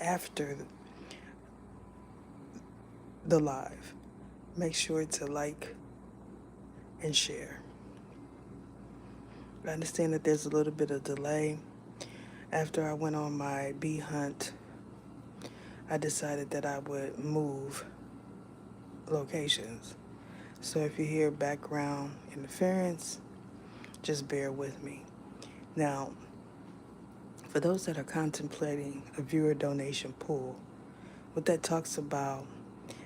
after the live, make sure to like and share. I understand that there's a little bit of delay. After I went on my bee hunt, I decided that I would move locations. So if you hear background interference, just bear with me. Now, for those that are contemplating a viewer donation pool, what that talks about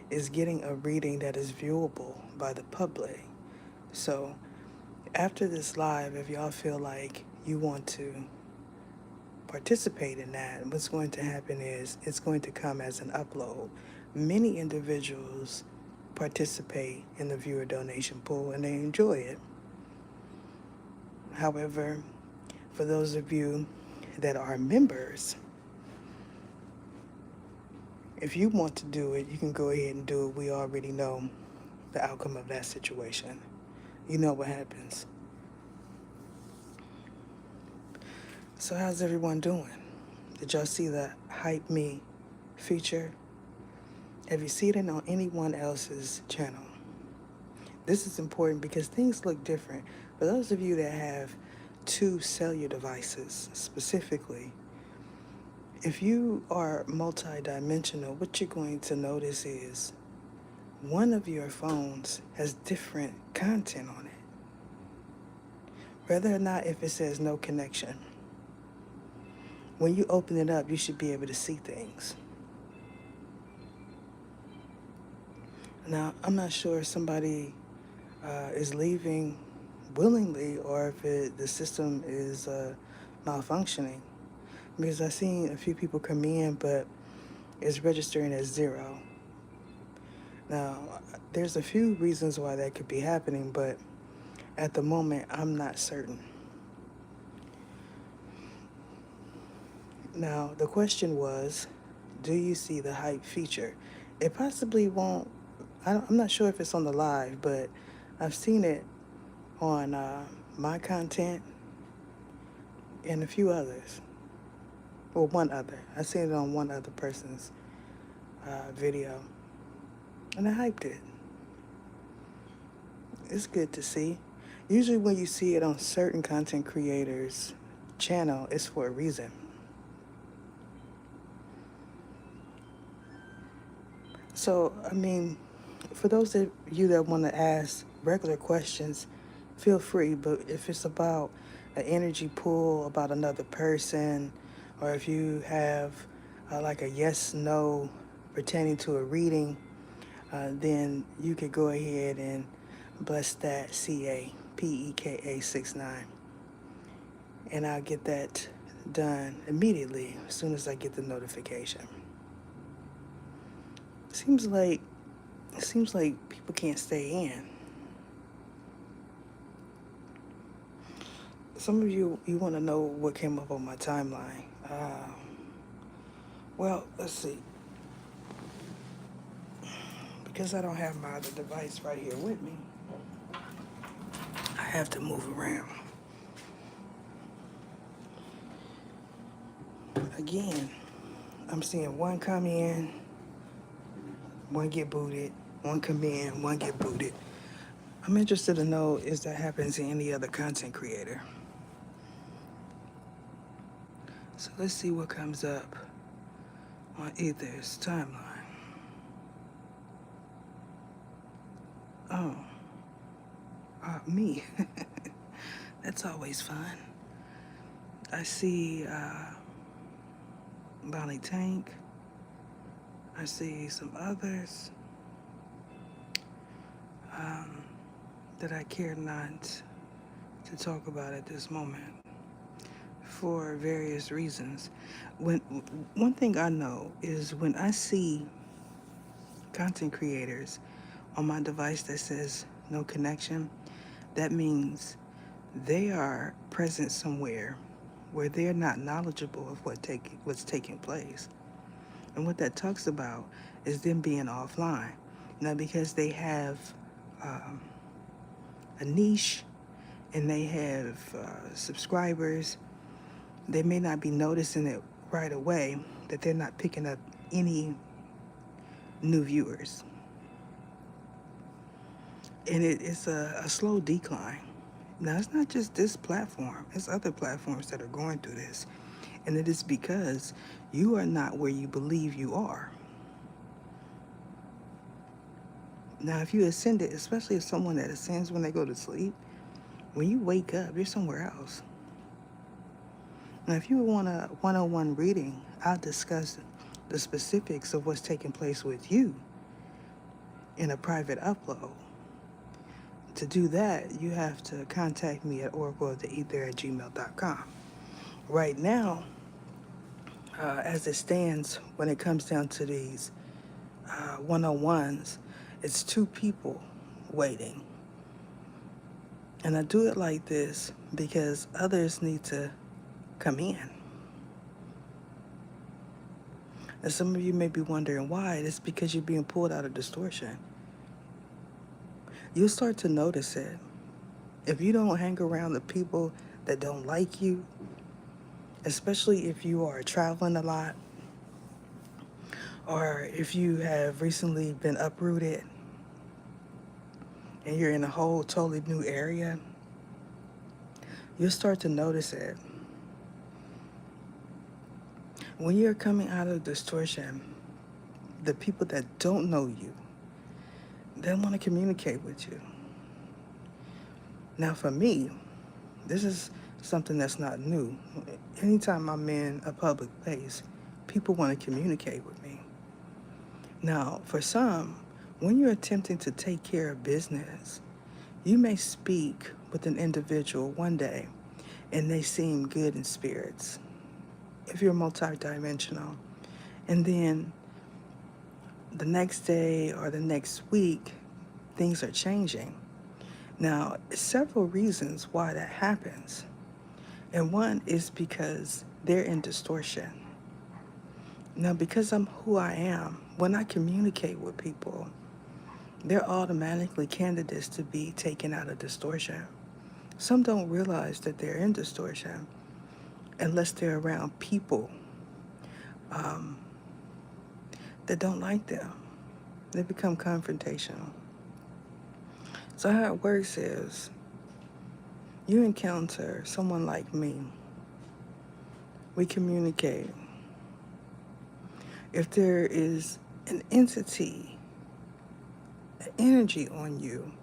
is getting a reading that is viewable by the public. So after this live, if y'all feel like you want to participate in that, what's going to happen is it's going to come as an upload. Many individuals participate in the viewer donation pool and they enjoy it. However, for those of you that are members, if you want to do it, you can go ahead and do it. We already know the outcome of that situation. You know what happens. So how's everyone doing? Did y'all see the Hype Me feature? Have you seen it on anyone else's channel? This is important because things look different. For those of you that have two cellular devices specifically, if you are multi-dimensional, what you're going to notice is one of your phones has different content on it. Whether or not if it says no connection, when you open it up, you should be able to see things. Now, I'm not sure if somebody is leaving willingly or if the system is malfunctioning. Because I've seen a few people come in, but it's registering as 0. Now, there's a few reasons why that could be happening, but at the moment, I'm not certain. Now, the question was, do you see the hype feature? It possibly won't. I'm not sure if it's on the live, but I've seen it on my content and a few others. Well, one other. I've seen it on one other person's video, and I hyped it. It's good to see. Usually when you see it on certain content creators' channel, it's for a reason. So, I mean, for those of you that want to ask regular questions, feel free. But if it's about an energy pool, about another person, or if you have like a yes/no pertaining to a reading, then you could go ahead and bless that peka69, and I'll get that done immediately as soon as I get the notification. Seems like people can't stay in. Some of you want to know what came up on my timeline. Well, let's see. Because I don't have my other device right here with me, I have to move around. Again, I'm seeing one come in, one get booted, one come in, one get booted. I'm interested to know if that happens to any other content creator. So let's see what comes up on Ether's timeline. Oh, me. That's always fun. I see Bonnie Tank. I see some others that I care not to talk about at this moment for various reasons. One thing I know is when I see content creators on my device that says no connection, that means they are present somewhere where they're not knowledgeable of what's taking place. And what that talks about is them being offline. Now, because they have a niche and they have subscribers, they may not be noticing it right away that they're not picking up any new viewers. And it's a slow decline. Now, it's not just this platform, it's other platforms that are going through this. And it is because you are not where you believe you are. Now, if you ascended, especially if someone that ascends when they go to sleep, when you wake up, you're somewhere else. Now, if you want a one-on-one reading, I'll discuss the specifics of what's taking place with you in a private upload. To do that, you have to contact me at oracleoftheether@gmail.com. Right now, as it stands, when it comes down to these one-on-ones, it's 2 people waiting. And I do it like this because others need to come in. And some of you may be wondering why. It's because you're being pulled out of distortion. You'll start to notice it. If you don't hang around the people that don't like you, especially if you are traveling a lot, or if you have recently been uprooted and you're in a whole totally new area, you'll start to notice it. When you're coming out of distortion, the people that don't know you, they want to communicate with you. Now, for me, this is something that's not new. Anytime I'm in a public place, people want to communicate with me. Now, for some, when you're attempting to take care of business, you may speak with an individual one day and they seem good in spirits, if you're multidimensional. And then the next day or the next week, things are changing. Now, several reasons why that happens. And one is because they're in distortion. Now, because I'm who I am, when I communicate with people, they're automatically candidates to be taken out of distortion. Some don't realize that they're in distortion unless they're around people that don't like them. They become confrontational. So how it works is you encounter someone like me. We communicate. If there is an entity, an energy on you,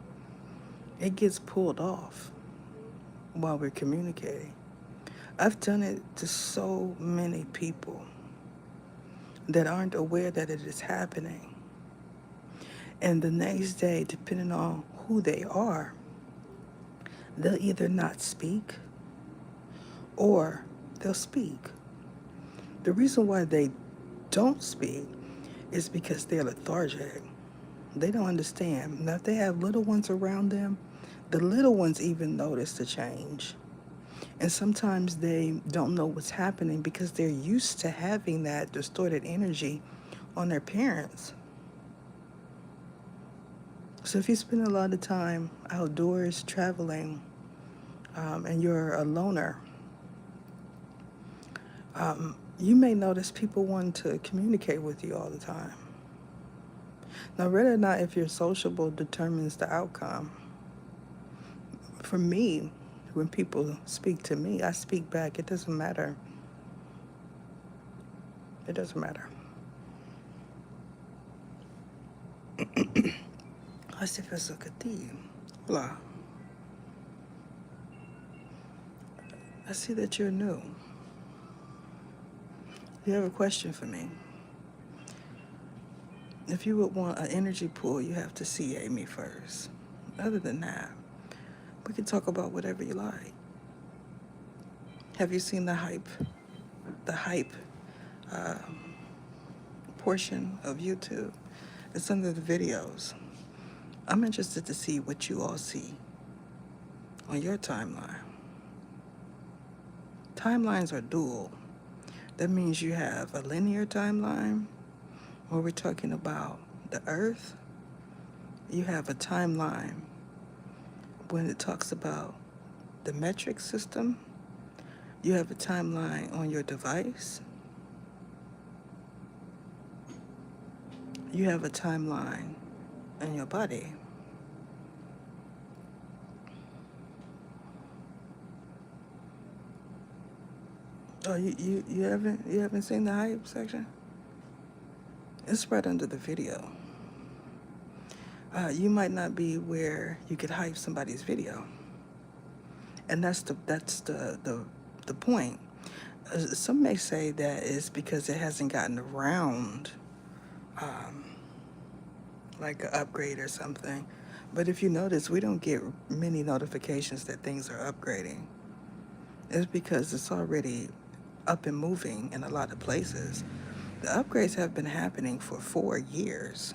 it gets pulled off while we're communicating. I've done it to so many people that aren't aware that it is happening. And the next day, depending on who they are, they'll either not speak or they'll speak. The reason why they don't speak is because they're lethargic. They don't understand. Now, if they have little ones around them, the little ones even notice the change. And sometimes they don't know what's happening because they're used to having that distorted energy on their parents. So if you spend a lot of time outdoors traveling and you're a loner, you may notice people want to communicate with you all the time. Now, whether or not if you're sociable determines the outcome. For me, when people speak to me, I speak back. It doesn't matter. It doesn't matter. Así fue eso que ti. Hola. I see that you're new. You have a question for me. If you would want an energy pool, you have to CA me first. Other than that, we can talk about whatever you like. Have you seen the hype portion of YouTube? It's under the videos. I'm interested to see what you all see on your timeline. Timelines are dual. That means you have a linear timeline, where we're talking about the earth. You have a timeline when it talks about the metric system. You have a timeline on your device. you have a timeline in your body. Oh, you haven't seen the hype section? It's right under the video. You might not be where you could hype somebody's video, and that's the point. Some may say that it's because it hasn't gotten around, um, like an upgrade or something. But if you notice, we don't get many notifications that things are upgrading. It's because it's already up and moving in a lot of places. The upgrades have been happening for 4 years.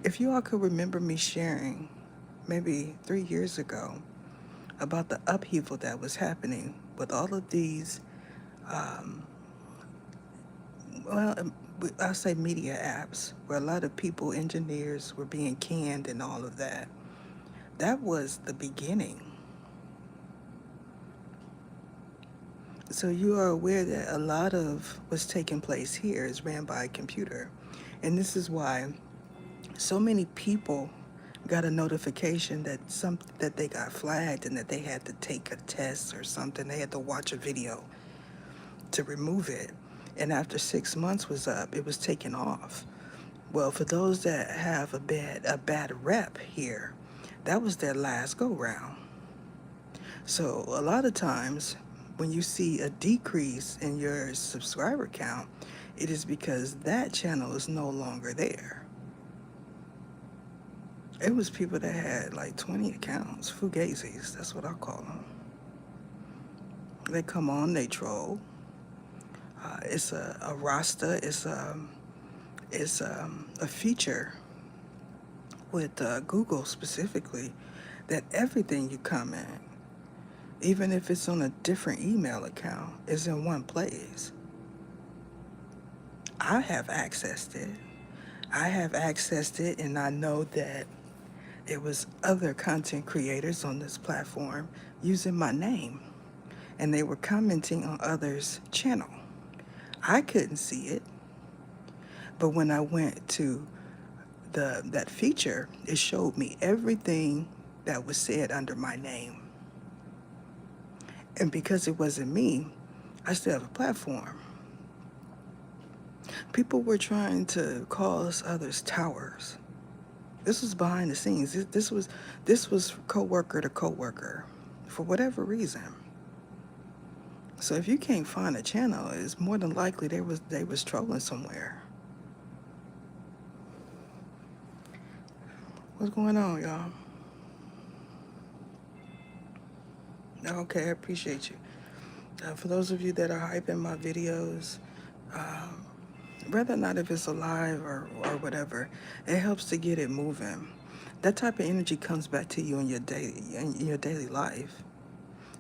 If you all could remember me sharing maybe 3 years ago about the upheaval that was happening with all of these, um, well, I'll say media apps, where a lot of people, engineers, were being canned and all of that. That was the beginning. So you are aware that a lot of what's taking place here is ran by a computer. And this is why so many people got a notification that they got flagged and that they had to take a test or something. They had to watch a video to remove it. And after 6 months was up, it was taken off. Well, for those that have a bad rep here, that was their last go round. So a lot of times when you see a decrease in your subscriber count, it is because that channel is no longer there. It was people that had like 20 accounts, fugazis, that's what I call them. They come on, they troll. It's a roster, it's a feature with Google specifically, that everything you comment, even if it's on a different email account, is in one place. I have accessed it. And I know that it was other content creators on this platform using my name, and they were commenting on others' channel. I couldn't see it, but when I went to that feature, it showed me everything that was said under my name. And because it wasn't me, I still have a platform. People were trying to cause others towers. This was behind the scenes. This was coworker to coworker, for whatever reason. So if you can't find a channel, it's more than likely they was trolling somewhere. What's going on, y'all? Okay, I appreciate you. For those of you that are hyping my videos, whether or not if it's alive or whatever, it helps to get it moving. That type of energy comes back to you in your daily life.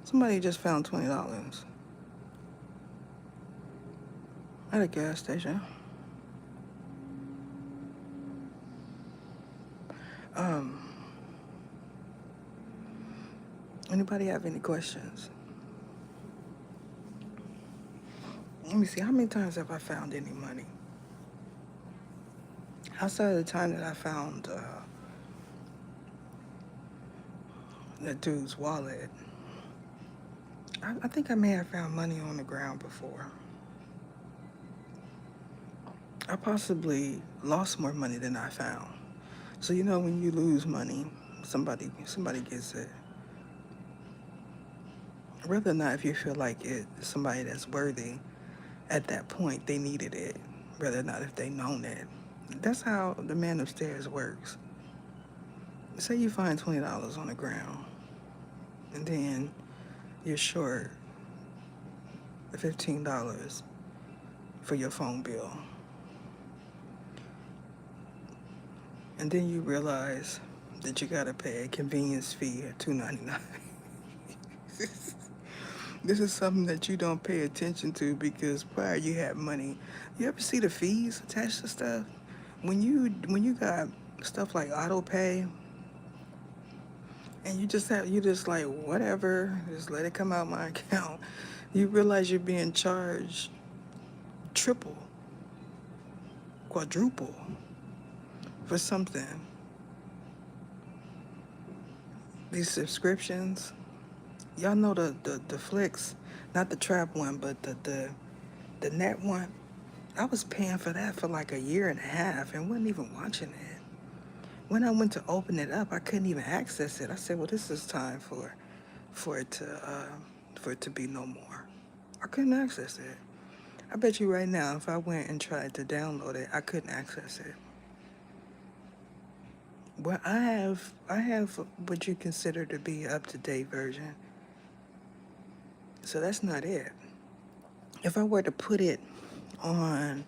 Somebody just found $20 at a gas station. Anybody have any questions? Let me see, how many times have I found any money? Outside of the time that I found that dude's wallet, I think I may have found money on the ground before. I possibly lost more money than I found. So you know, when you lose money, somebody gets it. Whether or not if you feel like it's somebody that's worthy, at that point they needed it. Whether or not if they known it. That's how the man upstairs works. Say you find $20 on the ground, and then you're short $15 for your phone bill. And then you realize that you gotta pay a convenience fee of $2.99. This is something that you don't pay attention to because prior you had money. You ever see the fees attached to stuff? When you got stuff like auto pay, and you just like whatever, just let it come out my account. You realize you're being charged triple, quadruple for something. These subscriptions, y'all know the flicks, not the trap one, but the net one. I was paying for that for like a year and a half and wasn't even watching it. When I went to open it up, I couldn't even access it. I said, "Well, this is time for it to be no more." I couldn't access it. I bet you right now, if I went and tried to download it, I couldn't access it. Well, I have what you consider to be up to date version, so that's not it. If I were to put it on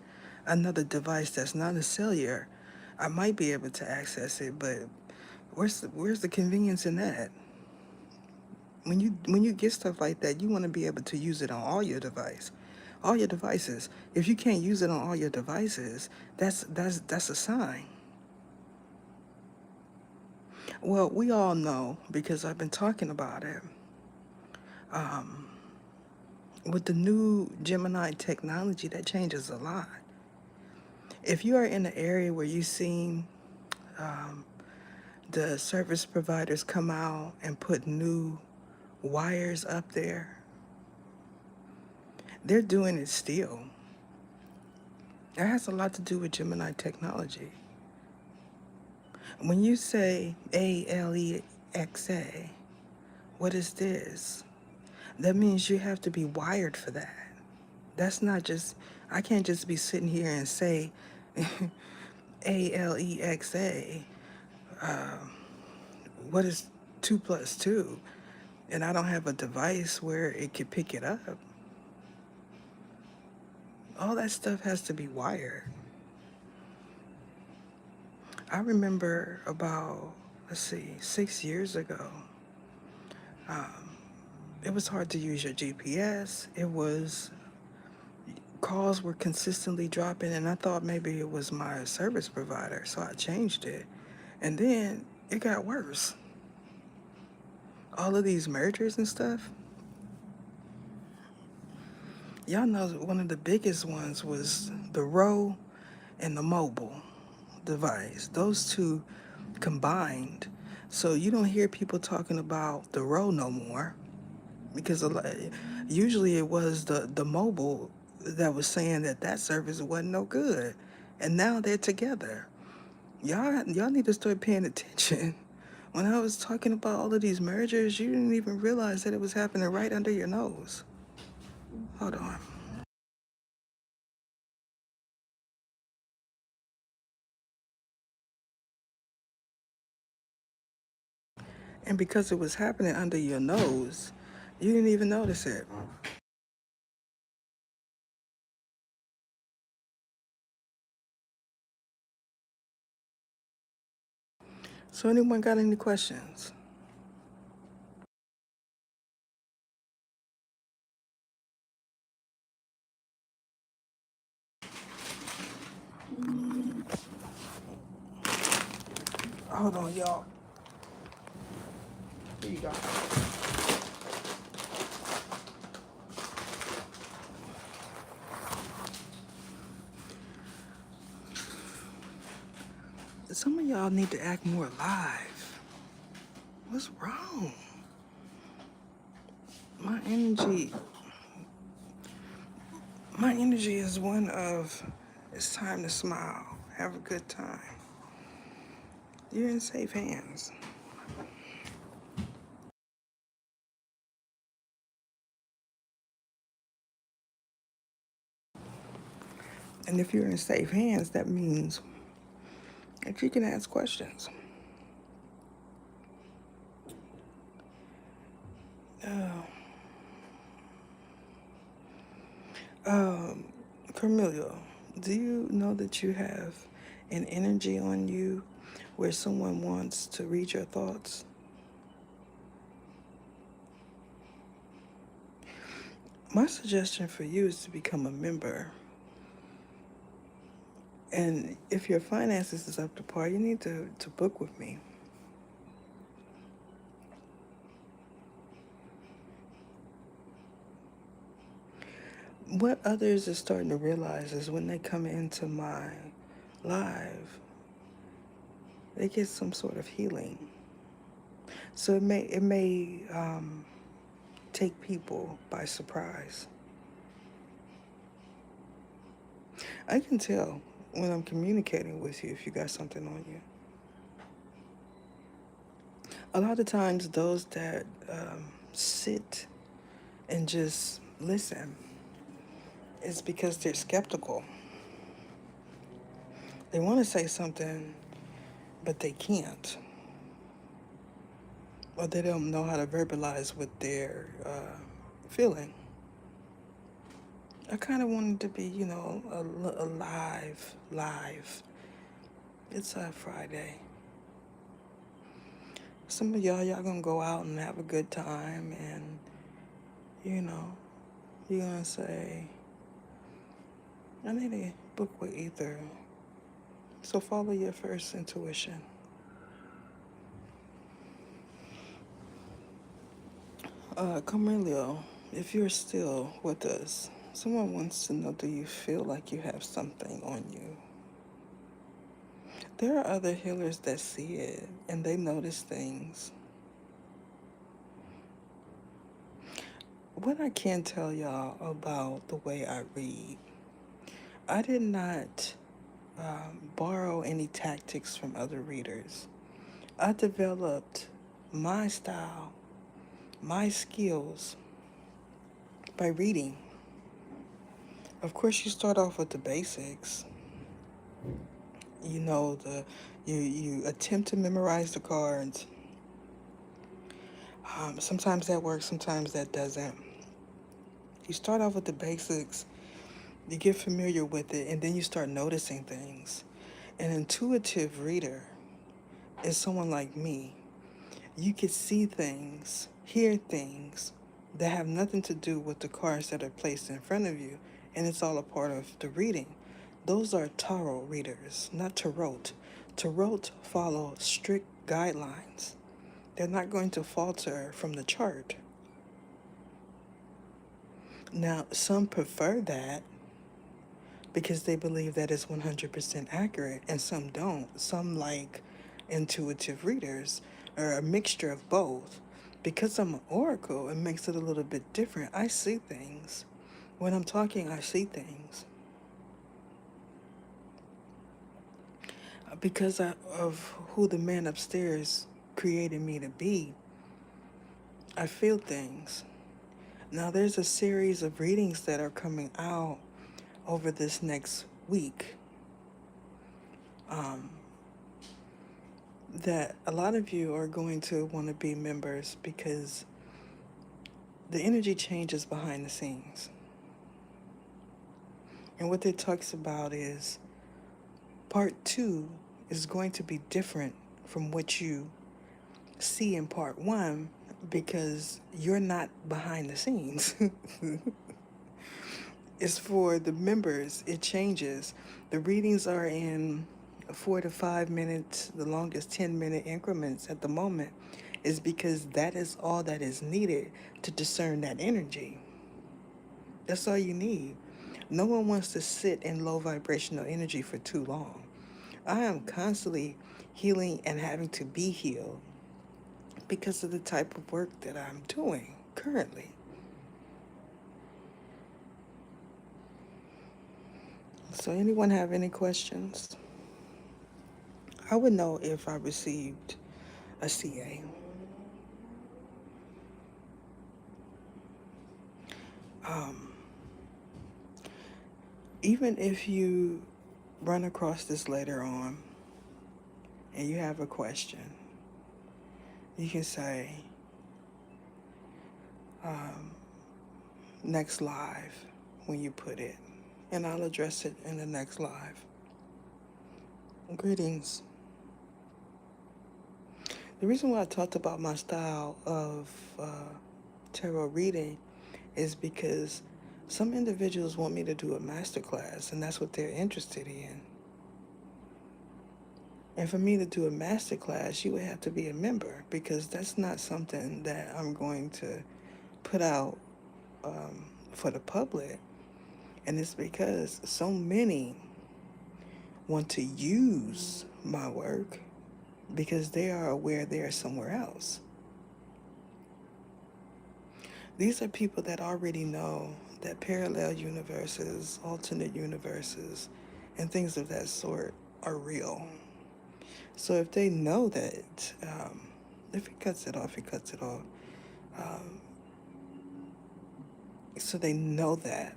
another device that's not a cellular, I might be able to access it, but where's the convenience in that? When you get stuff like that, you want to be able to use it on all your devices. If you can't use it on all your devices, that's a sign. Well, we all know because I've been talking about it. Um, with the new Gemini technology, that changes a lot. If you are in an area where you've seen um, the service providers come out and put new wires up there, they're doing it still. That has a lot to do with Gemini technology. When you say Alexa, what is this? That means you have to be wired for that. That's not just, I can't just be sitting here and say Alexa, uh, what is 2 plus 2? And I don't have a device where it could pick it up. All that stuff has to be wired. I remember about, let's see, 6 years ago, um, it was hard to use your GPS. Calls were consistently dropping, and I thought maybe it was my service provider, so I changed it. And then it got worse. All of these mergers and stuff, y'all know one of the biggest ones was the Row and the mobile device. Those two combined. So you don't hear people talking about the Row no more because usually it was the mobile that was saying that service wasn't no good. And now they're together. Y'all need to start paying attention. When I was talking about all of these mergers, you didn't even realize that it was happening right under your nose. Hold on. And because it was happening under your nose, you didn't even notice it. So anyone got any questions? Hold on, y'all. Here you go. Some of y'all need to act more live. What's wrong? My energy, my energy is one of, it's time to smile, have a good time. You're in safe hands. And if you're in safe hands, that means that you can ask questions. Uh, um, Carmelio, do you know that you have an energy on you where someone wants to read your thoughts? My suggestion for you is to become a member. And if your finances is up to par, you need to book with me. What others are starting to realize is when they come into my live, they get some sort of healing. So it may take people by surprise. I can tell when I'm communicating with you if you got something on you. A lot of times, those that sit and just listen is because they're skeptical. They want to say something, but they can't, or they don't know how to verbalize what they're feeling. I kind of wanted to be, live. It's a Friday. Some of y'all gonna go out and have a good time, and you're gonna say, I need a book with ether. So follow your first intuition. Carmelio, if you're still with us, someone wants to know, do you feel like you have something on you? There are other healers that see it and they notice things. What I can tell y'all about the way I read, I did not borrow any tactics from other readers. I developed my style, my skills by reading. Of course, you start off with the basics. You attempt to memorize the cards. Sometimes that works, sometimes that doesn't. You start off with the basics, you get familiar with it, and then you start noticing things. An intuitive reader is someone like me. You can see things, hear things that have nothing to do with the cards that are placed in front of you, and it's all a part of the reading. Those are tarot readers, not tarot. Tarot follow strict guidelines. They're not going to falter from the chart. Now, some prefer that because they believe that it's 100% accurate, and some don't. Some like intuitive readers, or a mixture of both. Because I'm an oracle, it makes it a little bit different. I see things. When I'm talking, I see things. Because of who the man upstairs created me to be, I feel things. Now, there's a series of readings that are coming out over this next week that a lot of you are going to want to be members because the energy changes behind the scenes. And what it talks about is part 2 is going to be different from what you see in part 1 because you're not behind the scenes. It's for the members. It changes. The readings are in 4 to 5 minutes, the longest 10-minute increments at the moment, is because that is all that is needed to discern that energy. That's all you need. No one wants to sit in low vibrational energy for too long. I am constantly healing and having to be healed because of the type of work that I'm doing currently. So anyone have any questions? I would know if I received a CA. Even if you run across this later on and you have a question, you can say, next live when you put it, and I'll address it in the next live. Greetings. The reason why I talked about my style of tarot reading is because some individuals want me to do a masterclass, and that's what they're interested in. And for me to do a masterclass, you would have to be a member because that's not something that I'm going to put out for the public. And it's because so many want to use my work because they are aware they're somewhere else. These are people that already know that parallel universes, alternate universes, and things of that sort are real. So if they know that, if it cuts it off, it cuts it off. Um, so they know that.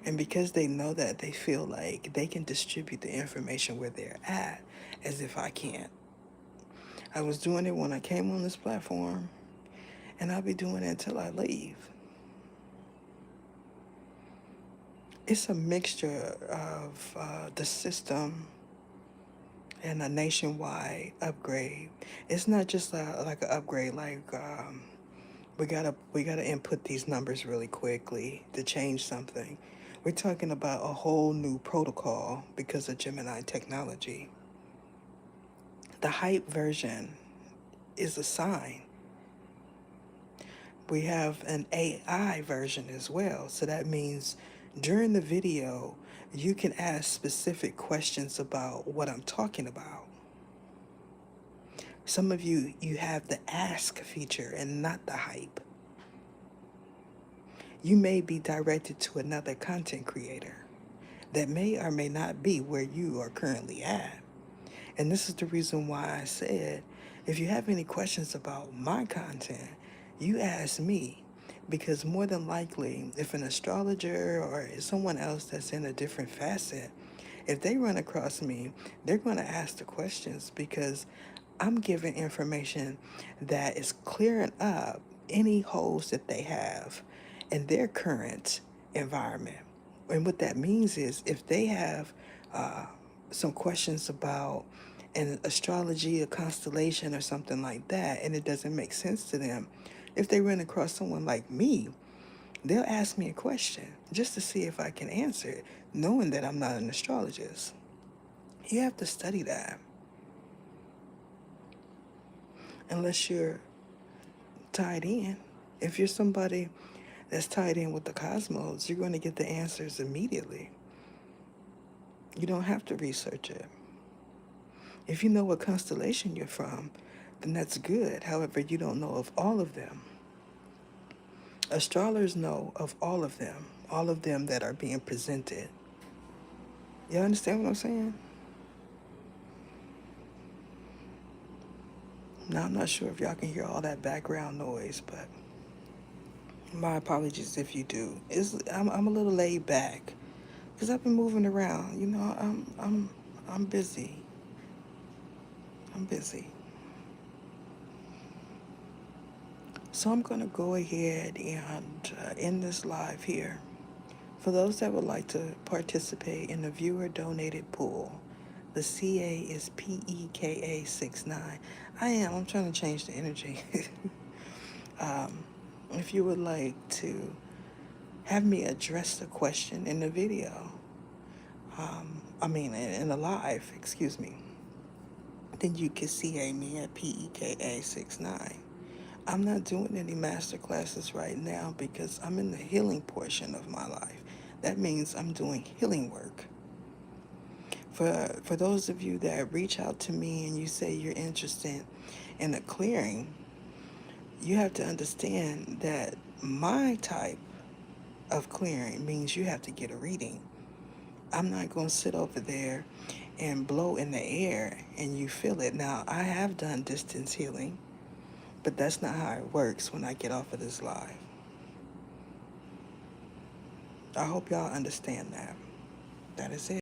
And because they know that, they feel like they can distribute the information where they're at as if I can't. I was doing it when I came on this platform, and I'll be doing it until I leave. It's a mixture of the system and a nationwide upgrade. It's not just like an upgrade, like we gotta input these numbers really quickly to change something. We're talking about a whole new protocol because of Gemini technology. The hype version is a sign. We have an AI version as well. So that means during the video, you can ask specific questions about what I'm talking about. Some of you have the ask feature and not the hype. You may be directed to another content creator that may or may not be where you are currently at. And this is the reason why I said, if you have any questions about my content, you ask me. Because more than likely, if an astrologer or someone else that's in a different facet, if they run across me, they're going to ask the questions because I'm giving information that is clearing up any holes that they have in their current environment. And what that means is if they have uh, some questions about an astrology, a constellation, or something like that, and it doesn't make sense to them, if they run across someone like me, they'll ask me a question just to see if I can answer it, knowing that I'm not an astrologist. You have to study that unless you're tied in. If you're somebody that's tied in with the cosmos, you're going to get the answers immediately. You don't have to research it. If you know what constellation you're from, then that's good. However, you don't know of all of them. Astrologers know of all of them that are being presented. You understand what I'm saying? Now, I'm not sure if y'all can hear all that background noise, but my apologies if you do. I'm a little laid back because I've been moving around. You know, I'm busy. I'm busy. So I'm going to go ahead and end this live here. For those that would like to participate in the viewer donated pool, the CA is peka69. I'm trying to change the energy. If you would like to have me address the question in the video, in the live, excuse me, then you can CA me at peka69. I'm not doing any master classes right now because I'm in the healing portion of my life. That means I'm doing healing work. For those of you that reach out to me and you say you're interested in a clearing, you have to understand that my type of clearing means you have to get a reading. I'm not going to sit over there and blow in the air and you feel it. Now, I have done distance healing, but that's not how it works when I get off of this live. I hope y'all understand that. That is it.